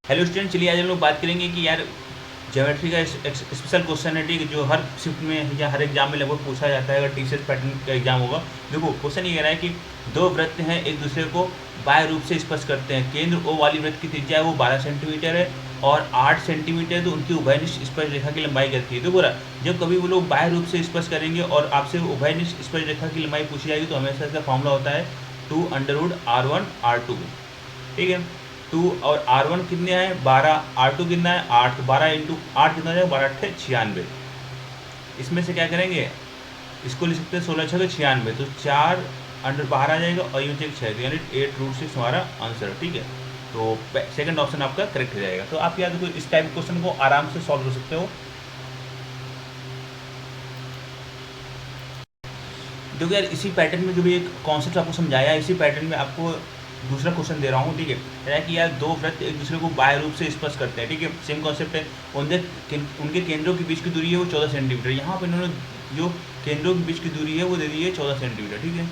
Hello student, चलिए आज हम लोग बात करेंगे कि यार ज्योमेट्री का स्पेशल क्वेश्चन है, ठीक है, जो हर शिफ्ट में या हर एग्जाम में लगभग पूछा जाता है अगर टीसीएस पैटर्न का एग्जाम होगा। देखो क्वेश्चन ये कह रहा है कि दो वृत्त हैं, एक दूसरे को बाह्य रूप से स्पर्श करते हैं। केंद्र ओ वाली वृत्त की त्रिज्या है वो 12 सेंटीमीटर है और 8 सेंटीमीटर तो उनकी उभयनिष्ठ स्पर्श रेखा की लंबाई करती है। तो बोला जब कभी वो लोग बाह्य रूप से स्पर्श करेंगे और आपसे उभयनिष्ठ स्पर्श रेखा की लंबाई पूछी जाएगी तो हमेशा इसका फॉर्मूला होता है 2√R1R2, ठीक है। 2 और R1 कितने हैं 12, R2 कितना है 8, तो 12 इंटू 8 कितना हो जाएगा 12 अट्ठे 96। इसमें से क्या करेंगे, इसको लिख सकते हैं 16 छः 96, तो 4 अंडर बाहर आ जाएगा और ये हो जाएगा 6, यानी 8√6 हमारा आंसर, ठीक है। तो सेकंड ऑप्शन आपका करेक्ट हो जाएगा। तो आप याद रखो इस टाइप क्वेश्चन को आराम से सॉल्व कर सकते हो। देखो यार इसी पैटर्न में जो भी एक कॉन्सेप्ट आपको समझाया है, इसी पैटर्न में आपको दूसरा क्वेश्चन दे रहा हूँ, ठीक है। कह रहा है कि यार दो वृत्त एक दूसरे को बाह्य रूप से स्पर्श करते हैं, ठीक है, सेम कॉन्सेप्ट है। उनके केंद्रों के बीच की दूरी है वो 14 सेंटीमीटर। यहाँ पर इन्होंने जो केंद्रों के बीच की दूरी है वो दे दी है 14 सेंटीमीटर, ठीक है।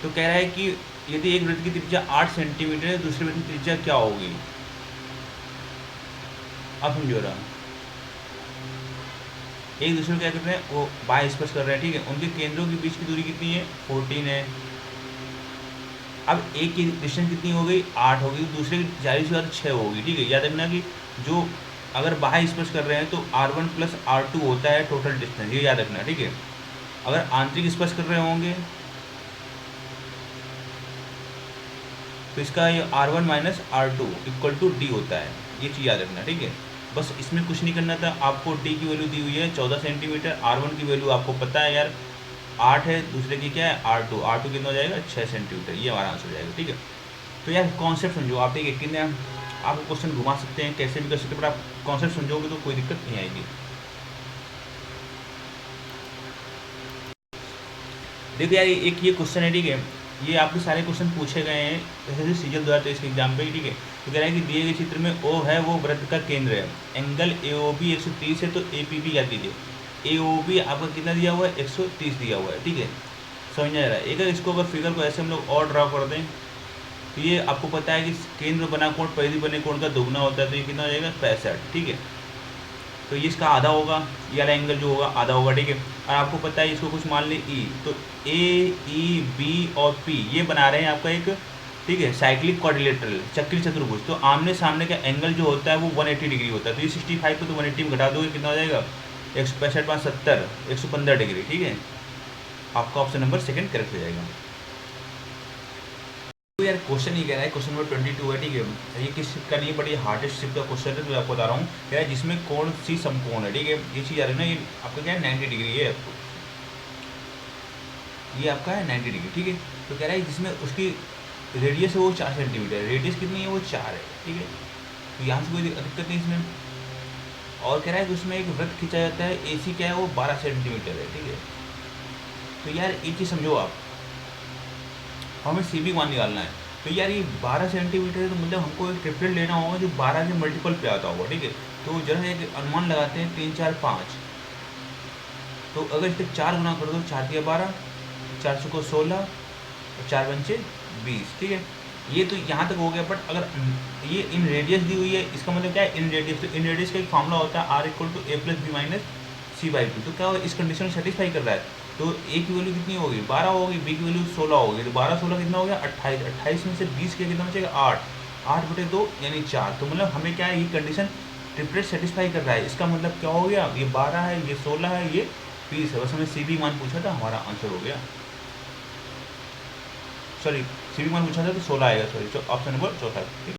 तो कह रहा है कि यदि एक वृत्त की त्रिज्या 8 सेंटीमीटर है, दूसरे वृत्त की त्रिज्या क्या होगी, अब समझो रहा। एक दूसरे को क्या कर रहे हैं, वो बाह्य स्पर्श कर रहे हैं, ठीक है। उनके केंद्रों के बीच की दूरी कितनी है 14 है। अब एक की डिस्टेंस कितनी हो गई 8 हो गई, दूसरे की 40 होगी, ठीक है। याद रखना कि जो अगर बाह्य स्पर्श कर रहे हैं तो R1 प्लस R2 होता है टोटल डिस्टेंस, ये याद रखना, ठीक है। अगर आंतरिक स्पर्श कर रहे होंगे तो इसका ये R1 minus R2 equal to D होता है, ये चीज़ याद रखना, ठीक है। बस इसमें कुछ नहीं करना था, आपको D की वैल्यू दी हुई है 14 सेंटीमीटर, R1 की वैल्यू आपको पता है यार 8 है, दूसरे की क्या है R2 कितना हो जाएगा 6 सेंटीमीटर, ये हमारा आंसर हो जाएगा, ठीक है। तो यार कॉन्सेप्ट समझो आप, ठीक है, कितने आप क्वेश्चन घुमा सकते हैं कैसे भी कर सकते हैं, पर आप कॉन्सेप्ट समझोगे तो कोई दिक्कत नहीं आएगी। देखिए यार एक ये क्वेश्चन है, ठीक है, ये आपके सारे क्वेश्चन पूछे गए हैं जैसे सीजल 2023 के एग्जाम पे, ठीक है। तो कह रहा है कि दिए गए चित्र में O है वो वृत्त का केंद्र है, एंगल AOB 130 है, तो APB याद कीजिए। AOB आपका कितना दिया हुआ है 130 दिया हुआ है, ठीक है। समझ में आ रहा है। एक इसको अगर फिगर को ऐसे हम लोग और ड्रा कर दें तो ये आपको पता है कि केंद्र बना कोण परिधि बने कोण का दोगुना होता है, तो ये कितना हो जाएगा 65, ठीक है। तो ये इसका आधा होगा, ये वाला एंगल जो होगा आधा होगा, ठीक है। और आपको पता है इसको कुछ मान ली E, तो AEB और P ये बना रहे हैं आपका एक, ठीक है, साइक्लिक क्वाड्रिलेटरल चक्री चतुर्भुज। तो आमने सामने का एंगल जो होता है वो 180 डिग्री होता है, तो ये 65 को तो 180 में घटा दोगे कितना हो जाएगा 165 5 70 115 डिग्री, ठीक है। आपका ऑप्शन नंबर सेकंड करेक्ट हो जाएगा। तो यार क्वेश्चन ये कह रहा है, क्वेश्चन नंबर 22 है, ठीक है। ये किस शिफ्ट का नहीं, बड़ी हार्डेस्ट शिफ्ट का क्वेश्चन है, तो मैं आपको बता रहा हूँ। कह रहा है जिसमें कौन सी समकोण है, ठीक है, ये चीज़ आ रही है ना, ये आपका क्या है 90 डिग्री है, आपको ये आपका है 90 डिग्री, ठीक है। तो कह रहा है जिसमें उसकी रेडियस है वो 4 सेंटीमीटर, रेडियस कितनी है वो 4 है, ठीक है। तो यहाँ से कोई दिक्कत नहीं इसमें। और कह रहा है कि उसमें एक वृत्त खींचा जाता है, AC क्या है वो 12 सेंटीमीटर है, ठीक है। तो यार एक चीज़ समझो आप, हमें CB मान निकालना है। तो यार ये 12 सेंटीमीटर है, तो मतलब हमको एक ट्रिपलेट लेना होगा जो 12 के मल्टीपल पे आता होगा, ठीक है। तो जरा एक अनुमान लगाते हैं 3 4 5, तो अगर इसके 4 गुना कर दो, 4 के 12, 4 को 16 और 4 पंचे 20, ठीक है। ये तो यहाँ तक हो गया, बट अगर ये इन रेडियस दी हुई है, इसका मतलब क्या है इन रेडियस, तो इन रेडियस का एक फॉर्मूला होता है R equal to A plus B minus C/2। तो क्या होगा इस कंडीशन को सेटिस्फाई कर रहा है। तो A की वैल्यू कितनी होगी 12 होगी, B की वैल्यू 16 होगी, तो 12 16 कितना हो गया 28, 28 में से 20 के कितना बचेगा 8, 8/2 यानी 4। तो मतलब हमें क्या है ये कंडीशन ट्रिपलेट सेटिस्फाई कर रहा है। इसका मतलब क्या हो गया, ये 12 है, ये 16 है, ये 20 है। बस हमें CB मान पूछा था, हमारा आंसर हो गया। सॉरी CB मान पूछा था तो 16 आएगा, सॉरी, ऑप्शन नंबर चौथा।